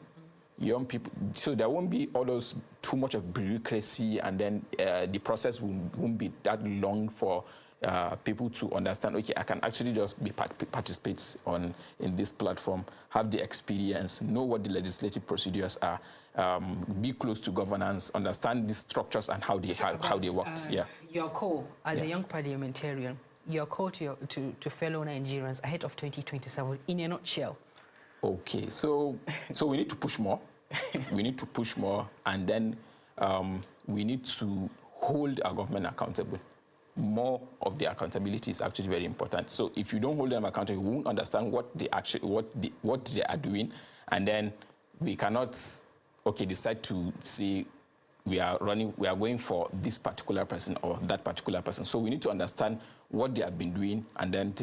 Young people, so there won't be all those too much of bureaucracy, and then the process won't be that long for people to understand. Okay, I can actually just participate in this platform, have the experience, know what the legislative procedures are, be close to governance, understand the structures and how they work. Your call as a young parliamentarian, your call to fellow Nigerians ahead of 2027 in a nutshell. Okay, so we need to push more. We need to push more, and then we need to hold our government accountable. More of the accountability is actually very important. So if you don't hold them accountable, we won't understand what they are doing, and then we cannot decide to say we are going for this particular person or that particular person. So we need to understand what they have been doing, and then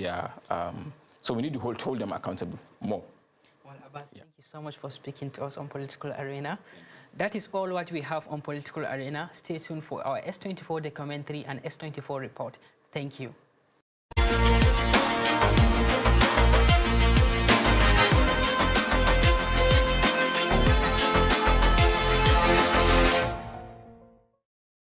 so we need to hold them accountable more. Well, Abbas, thank you so much for speaking to us on Political Arena. That is all what we have on Political Arena. Stay tuned for our S24 documentary and S24 report. Thank you.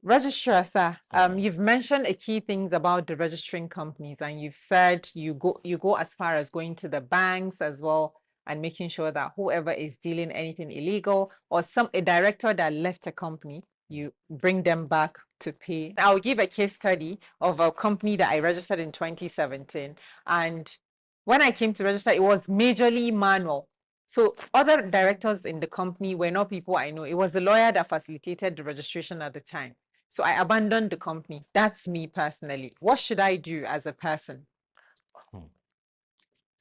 Registrar, sir, you've mentioned a key things about the registering companies, and you've said you go as far as going to the banks as well and making sure that whoever is dealing anything illegal or a director that left a company, you bring them back to pay. I'll give a case study of a company that I registered in 2017, and when I came to register, it was majorly manual. So other directors in the company were not people I know. It was a lawyer that facilitated the registration at the time. So I abandoned the company. That's me personally. What should I do as a person?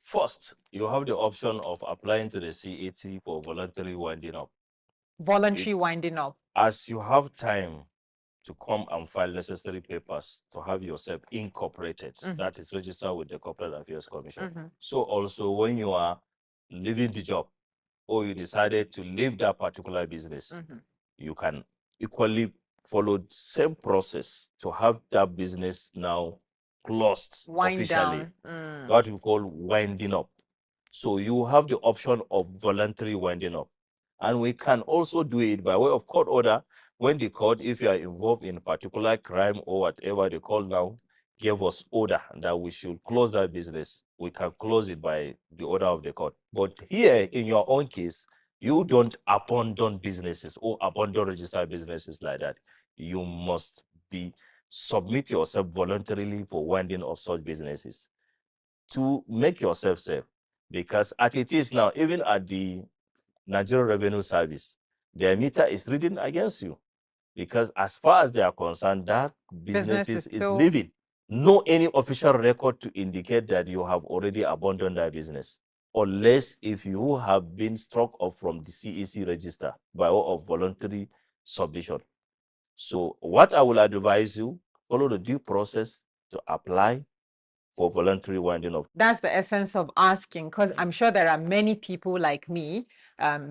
First, you have the option of applying to the CAT for voluntary winding up. Voluntary winding up. As you have time to come and file necessary papers to have yourself incorporated, that is registered with the Corporate Affairs Commission. So also when you are leaving the job or you decided to leave that particular business, you can equally follow the same process to have that business now closed officially. What we call winding up. So you have the option of voluntary winding up. And we can also do it by way of court order when the court, if you are involved in a particular crime or whatever they call now, gave us order that we should close that business. We can close it by the order of the court. But here, in your own case, you don't abandon businesses or abandon registered businesses like that. You must submit yourself voluntarily for winding of such businesses to make yourself safe. Because as it is now, even at the Nigerian Revenue Service, their meter is reading against you. Because as far as they are concerned, that business is living. No any official record to indicate that you have already abandoned that business. Unless if you have been struck off from the CEC register by way of voluntary submission. So what I will advise you, follow the due process to apply for voluntary winding up. That's the essence of asking, because I'm sure there are many people like me,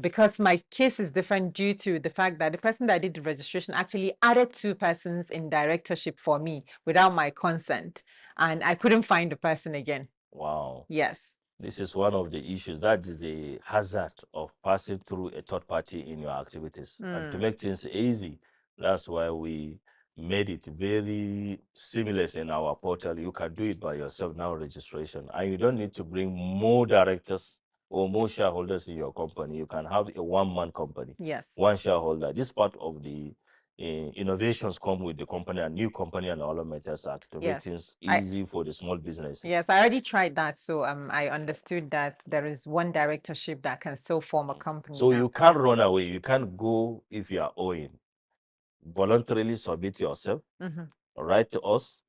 because my case is different due to the fact that the person that did the registration actually added 2 persons in directorship for me without my consent, and I couldn't find the person again. Wow. Yes. This is one of the issues. That is the hazard of passing through a third party in your activities. And to make things easy, that's why we made it very seamless in our portal. You can do it by yourself now, registration. And you don't need to bring more directors or more shareholders in your company. You can have a one-man company. Yes. One shareholder. This part of the innovations come with the company, a new company and all of matters act to make things easy for the small businesses. Yes, I already tried that. So I understood that there is one directorship that can still form a company. So now. you can't run away. You can't go if you are owing. Voluntarily submit yourself, write to us,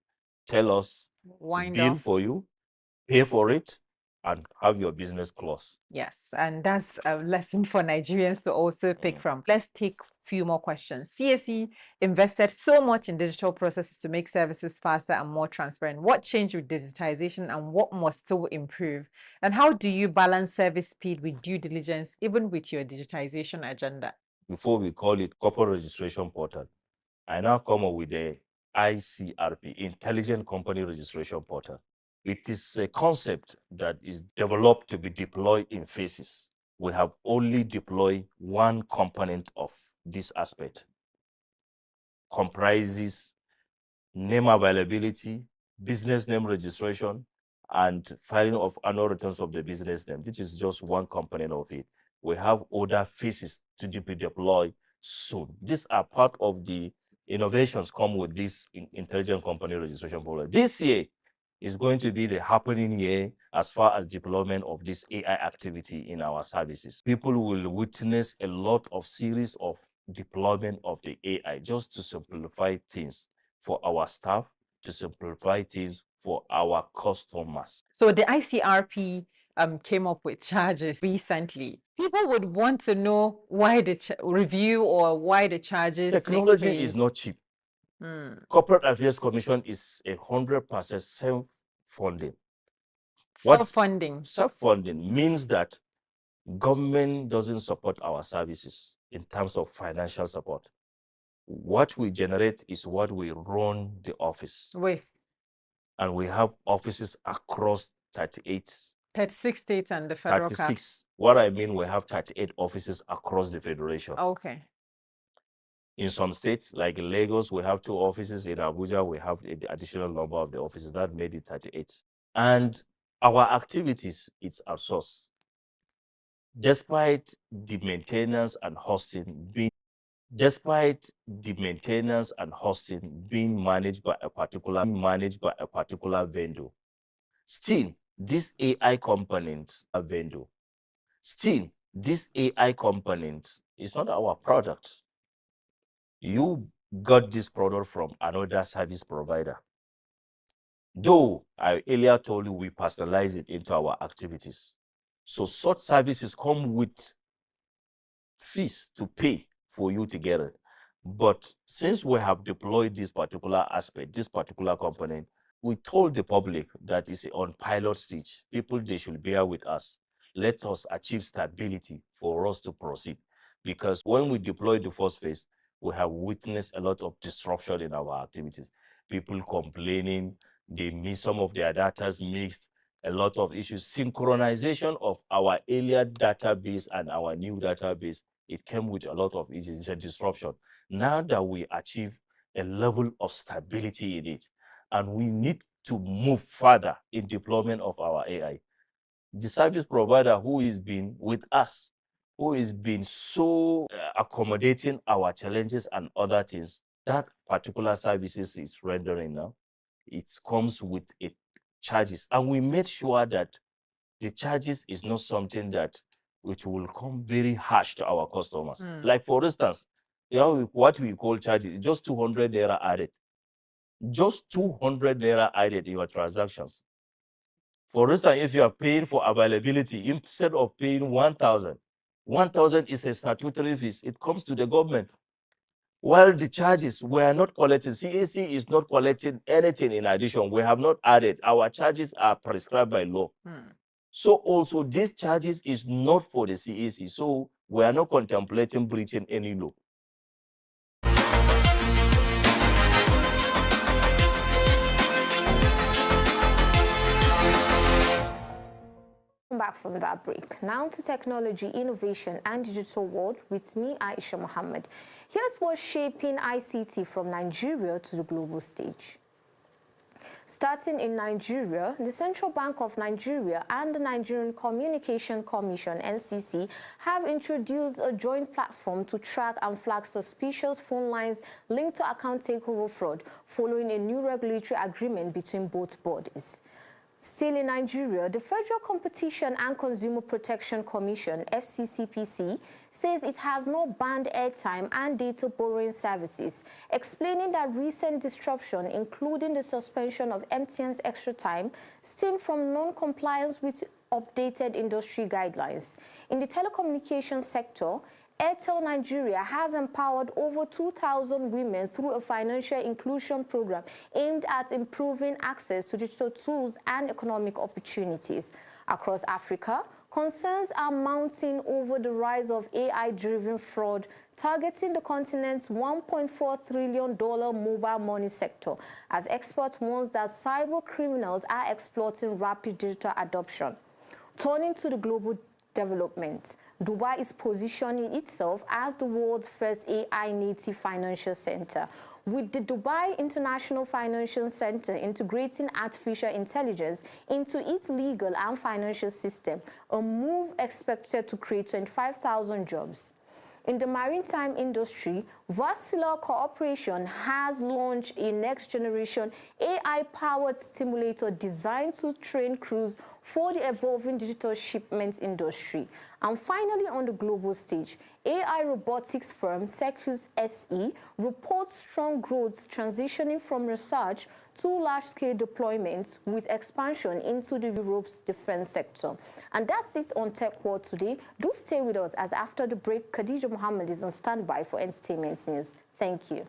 tell us, bill for you, pay for it, and have your business closed. Yes, and that's a lesson for Nigerians to also pick from. Let's take a few more questions. CSE invested so much in digital processes to make services faster and more transparent. What changed with digitization and what must still improve? And how do you balance service speed with due diligence, even with your digitization agenda? Before we call it corporate registration portal, I now come up with the ICRP, Intelligent Company Registration Portal. It is a concept that is developed to be deployed in phases. We have only deployed one component of this aspect. Comprises name availability, business name registration, and filing of annual returns of the business name. This is just one component of it. We have other phases to be deployed soon. These are part of the innovations come with this intelligent company registration program. This year is going to be the happening year as far as deployment of this AI activity in our services. People will witness a lot of series of deployment of the AI just to simplify things for our staff, to simplify things for our customers. So the ICRP came up with charges recently. People would want to know why the review or why the charges. Technology is not cheap. Corporate Affairs Commission is 100% self-funding. Self-funding. Self-funding means that government doesn't support our services in terms of financial support. What we generate is what we run the office with. And we have offices across 36 states and the federal 36. What I mean, we have 38 offices across the federation. Okay. In some states, like Lagos, we have 2 offices. In Abuja, we have the additional number of the offices. That made it 38. And our activities, it's outsourced. Despite the maintenance and hosting being managed by a particular vendor, still this AI component is not our product. You got this product from another service provider. Though I earlier told you we personalize it into our activities. So such services come with fees to pay for you to get it. But since we have deployed this particular aspect, this particular component, we told the public that it's on pilot stage. People, they should bear with us. Let us achieve stability for us to proceed. Because when we deploy the first phase, we have witnessed a lot of disruption in our activities. People complaining, they miss some of their data mixed, a lot of issues. Synchronization of our earlier database and our new database, it came with a lot of issues. It's a disruption. Now that we achieve a level of stability in it, and we need to move further in deployment of our AI, the service provider who has been with us, who has been so accommodating our challenges and other things, that particular services is rendering now, it comes with a charges. And we made sure that the charges is not something that which will come very harsh to our customers. Like for instance, what we call charges is just 200 naira added. Just 200 naira added in your transactions. For instance, if you are paying for availability, instead of paying 1,000, 1,000 is a statutory fees. It comes to the government. While the charges were not collected, CAC is not collecting anything in addition. We have not added. Our charges are prescribed by law. So also these charges is not for the CAC. So we are not contemplating breaching any law. Back from that break. Now to technology, innovation, and digital world with me, Aisha Mohammed. Here's what's shaping ICT from Nigeria to the global stage. Starting in Nigeria, the Central Bank of Nigeria and the Nigerian Communication Commission, NCC, have introduced a joint platform to track and flag suspicious phone lines linked to account takeover fraud, following a new regulatory agreement between both bodies. Still in Nigeria, the Federal Competition and Consumer Protection Commission, FCCPC, says it has not banned airtime and data borrowing services, explaining that recent disruption, including the suspension of MTN's extra time, stem from non-compliance with updated industry guidelines. In the telecommunications sector, Airtel Nigeria has empowered over 2,000 women through a financial inclusion program aimed at improving access to digital tools and economic opportunities. Across Africa, concerns are mounting over the rise of AI-driven fraud targeting the continent's $1.4 trillion mobile money sector, as experts warn that cyber criminals are exploiting rapid digital adoption. Turning to the global development, Dubai is positioning itself as the world's first AI-native financial center, with the Dubai International Financial Center integrating artificial intelligence into its legal and financial system, a move expected to create 25,000 jobs. In the maritime industry, Vascular Corporation has launched a next-generation AI-powered simulator designed to train crews for the evolving digital shipments industry. And finally, on the global stage, AI robotics firm Secus SE reports strong growth transitioning from research to large-scale deployments with expansion into the Europe's defense sector. And that's it on Tech World today. Do stay with us, as after the break, Khadija Mohammed is on standby for entertainment news. Thank you.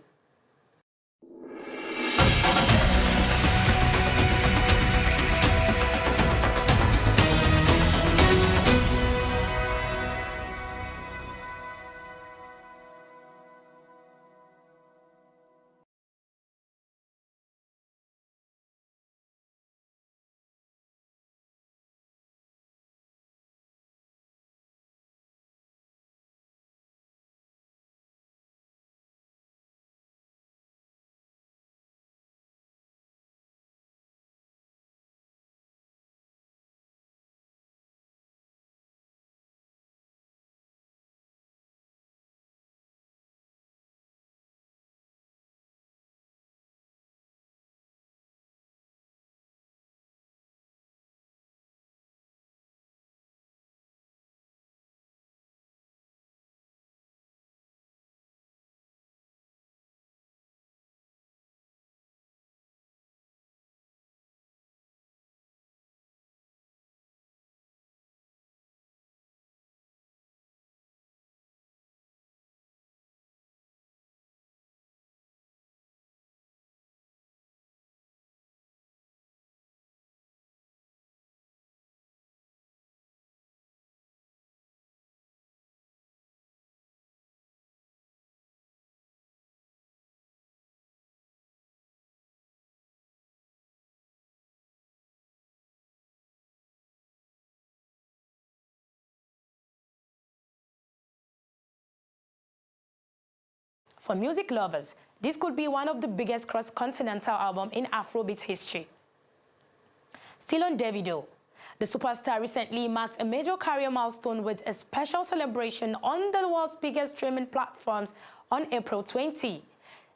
For music lovers, this could be one of the biggest cross-continental albums in Afrobeat history. Still on Davido, the superstar recently marked a major career milestone with a special celebration on the world's biggest streaming platforms on April 20.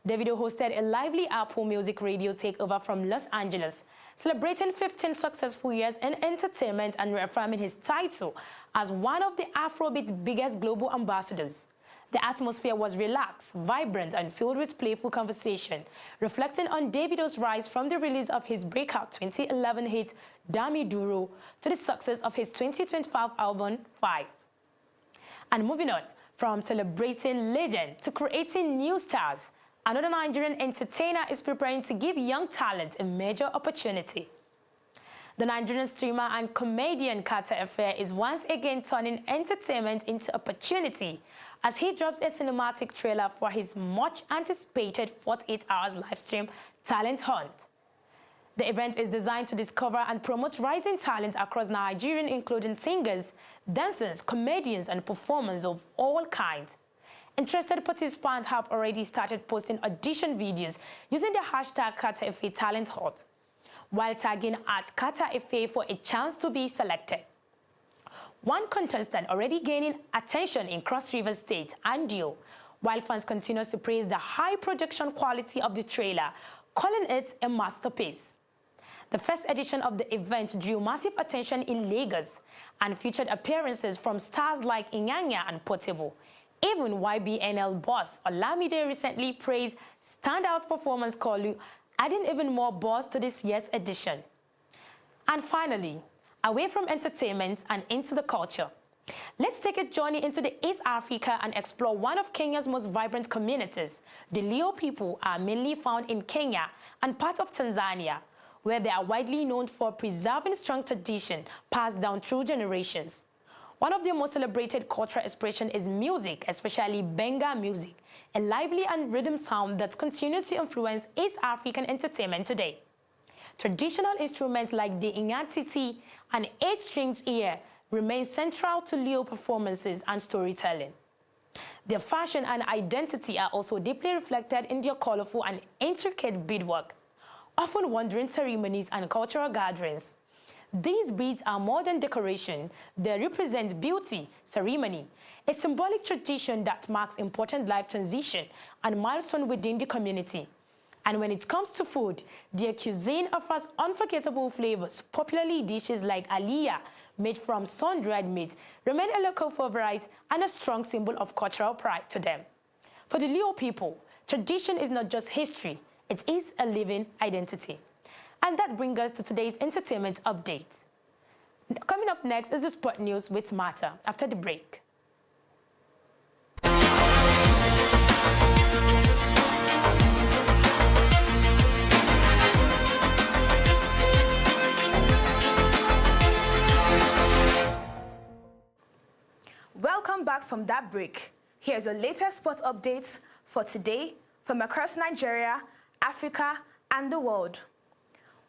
Davido hosted a lively Apple Music radio takeover from Los Angeles, celebrating 15 successful years in entertainment and reaffirming his title as one of the Afrobeat's biggest global ambassadors. The atmosphere was relaxed, vibrant, and filled with playful conversation, reflecting on Davido's rise from the release of his breakout 2011 hit Dami Duro to the success of his 2025 album 5. And moving on, from celebrating legend to creating new stars, another Nigerian entertainer is preparing to give young talent a major opportunity. The Nigerian streamer and comedian Kata Efe is once again turning entertainment into opportunity as he drops a cinematic trailer for his much-anticipated 48 hours live stream Talent Hunt. The event is designed to discover and promote rising talent across Nigeria, including singers, dancers, comedians, and performers of all kinds. Interested participants have already started posting audition videos using the hashtag KataEfe Talent Hunt, while tagging at KataEfe for a chance to be selected. One contestant already gaining attention in Cross River State, Andio, while fans continue to praise the high production quality of the trailer, calling it a masterpiece. The first edition of the event drew massive attention in Lagos and featured appearances from stars like Inyanya and Portable. Even YBNL boss Olamide recently praised standout performance Kolu, adding even more buzz to this year's edition. And finally, away from entertainment and into the culture, let's take a journey into the East Africa and explore one of Kenya's most vibrant communities. The Leo people are mainly found in Kenya and part of Tanzania, where they are widely known for preserving strong tradition passed down through generations. One of their most celebrated cultural expression is music, especially Benga music, a lively and rhythm sound that continues to influence East African entertainment today. Traditional instruments like the ingantiti and 8-stringed ear remain central to Leo performances and storytelling. Their fashion and identity are also deeply reflected in their colorful and intricate beadwork, often worn during ceremonies and cultural gatherings. These beads are more than decoration. They represent beauty, ceremony, a symbolic tradition that marks important life transition and milestone within the community. And when it comes to food, their cuisine offers unforgettable flavors. Popularly dishes like aliya, made from sun-dried meat, remain a local favorite and a strong symbol of cultural pride to them. For the Leo people, tradition is not just history, it is a living identity. And that brings us to today's entertainment update. Coming up next is the sport news with Martha after the break. Welcome back from that break. Here's your latest sport updates for today from across Nigeria, Africa, and the world.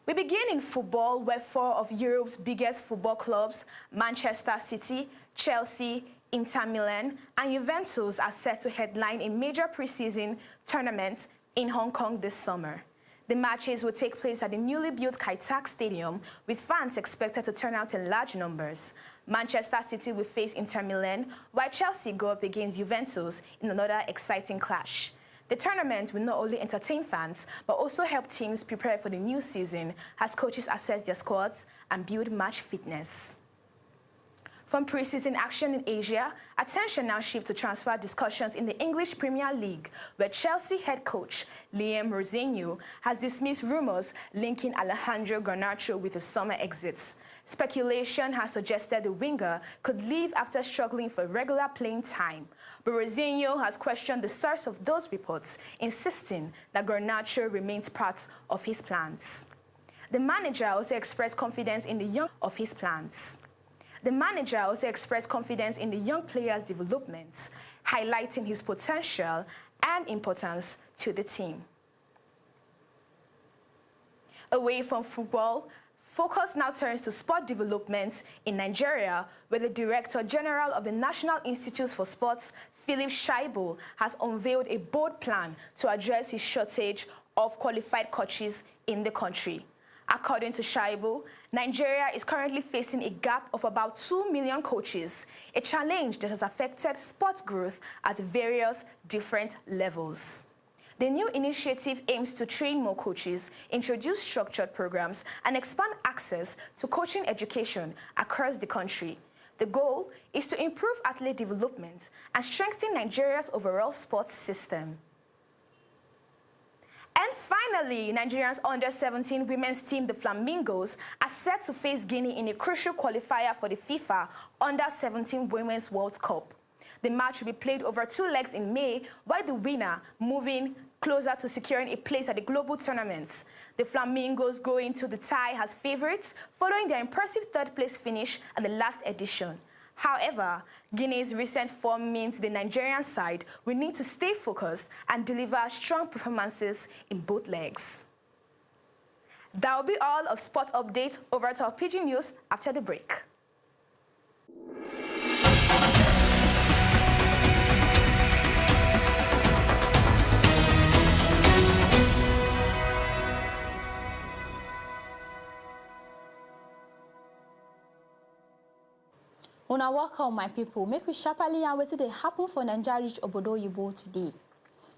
We begin in football, where 4 of Europe's biggest football clubs, Manchester City, Chelsea, Inter Milan, and Juventus, are set to headline a major preseason tournament in Hong Kong this summer. The matches will take place at the newly built Kai Tak Stadium, with fans expected to turn out in large numbers. Manchester City will face Inter Milan, while Chelsea go up against Juventus in another exciting clash. The tournament will not only entertain fans, but also help teams prepare for the new season as coaches assess their squads and build match fitness. From preseason action in Asia, attention now shifts to transfer discussions in the English Premier League, where Chelsea head coach Liam Rosenior has dismissed rumors linking Alejandro Garnacho with his summer exits. Speculation has suggested the winger could leave after struggling for regular playing time, but Rosenior has questioned the source of those reports, insisting that Garnacho remains part of his plans. The manager also expressed confidence in the young of his plans. The manager also expressed confidence in the young player's development, highlighting his potential and importance to the team. Away from football, Focus now turns to sport development in Nigeria, where the Director General of the National Institutes for Sports, Philip Shaibu, has unveiled a bold plan to address his shortage of qualified coaches in the country. According to Shaibu, Nigeria is currently facing a gap of about 2 million coaches, a challenge that has affected sports growth at various different levels. The new initiative aims to train more coaches, introduce structured programs, and expand access to coaching education across the country. The goal is to improve athlete development and strengthen Nigeria's overall sports system. And finally, Nigeria's under-17 women's team, the Flamingos, are set to face Guinea in a crucial qualifier for the FIFA Under-17 Women's World Cup. The match will be played over 2 legs in May, while the winner moving closer to securing a place at the global tournaments. The Flamingos go into the tie as favorites, following their impressive third-place finish at the last edition. However, Guinea's recent form means the Nigerian side will need to stay focused and deliver strong performances in both legs. That will be all of Sport Update. Over to our Pidgin News after the break. Una welcome, my people. Make we sharply and wetin dey happen for Nigeria reach Obodo Oyibo today.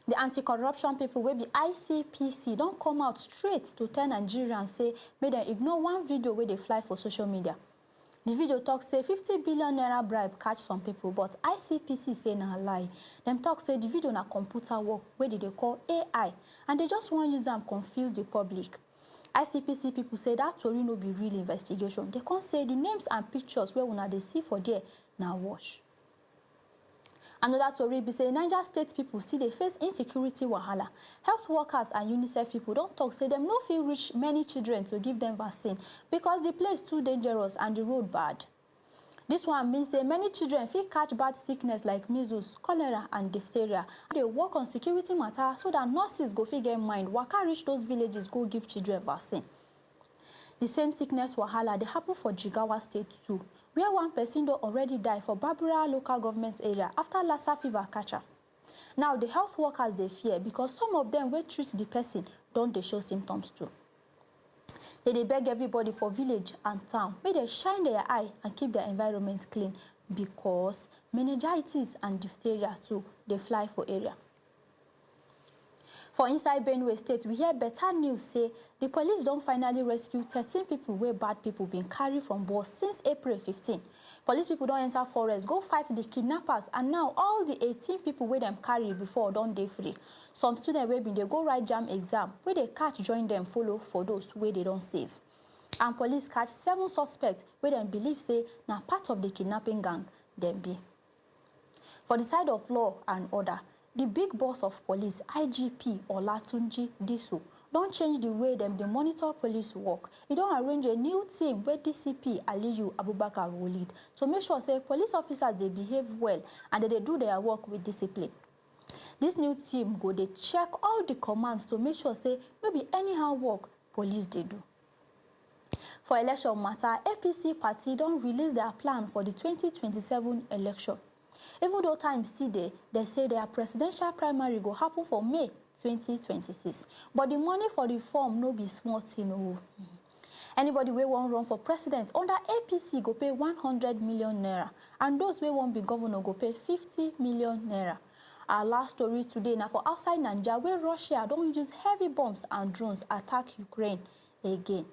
The anti-corruption people wey be ICPC don come out straight to tell Nigerians say make dem ignore one video wey dey fly for social media. The video talk say 50 billion naira bribe catch some people, but ICPC say na lie. Dem talk say the video na computer work wey dey call AI, and they just wan use am confuse the public. ICPC people say that story no be real investigation. They can't say the names and pictures where una dey see for there now wash. Another story be say Niger State people still dey face insecurity wahala. Health workers and UNICEF people don't talk say them no fit reach many children to give them vaccine because the place too dangerous and the road bad. This one means that many children fit catch bad sickness like measles, cholera, and diphtheria. They work on security matter so that nurses go fit get mind waka reach those villages go give children vaccine. The same sickness wahala they happen for Jigawa State too, where one person don already die for Barbara local government area after Lassa fever catch am. Now the health workers they fear because some of them will treat the person don't they show symptoms too. They beg everybody for village and town, may they shine their eye and keep their environment clean because meningitis and diphtheria too, they fly for area. For inside Benue State, we hear better news say the police don't finally rescue 13 people where bad people been carried from bus since April 15. Police people don't enter forest, go fight the kidnappers, and now all the 18 people where them carry before don't they free. Some students where they go write jam exam, where they catch join them follow for those where they don't save. And police catch 7 suspects where them believe say now part of the kidnapping gang them be. For the side of law and order, the big boss of police, IGP Olatunji Diso, don't change the way them they monitor police work. He don't arrange a new team where DCP Aliyu Abubakar will lead. So make sure say police officers they behave well and that they do their work with discipline. This new team go they check all the commands to make sure say maybe anyhow work police they do. For election matter, APC party don't release their plan for the 2027 election. Even though time still there, they say their presidential primary go happen for May 2026. But the money for the form no be small thing. No. Anybody wey won't run for president under APC go pay 100 million naira, and those wey won't be governor go pay 50 million naira. Our last story today now for outside Nigeria, where Russia don't use heavy bombs and drones attack Ukraine again.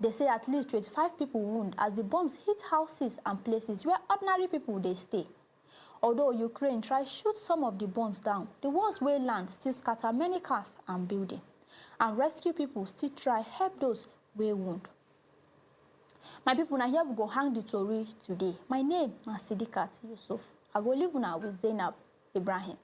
They say at least 25 people wounded as the bombs hit houses and places where ordinary people they stay. Although Ukraine tries shoot some of the bombs down, the ones where land still scatter many cars and buildings. And rescue people still try help those where wound. My people, now here we go hang the story today. My name is Sidikat Yusuf. I go live now with Zainab Ibrahim.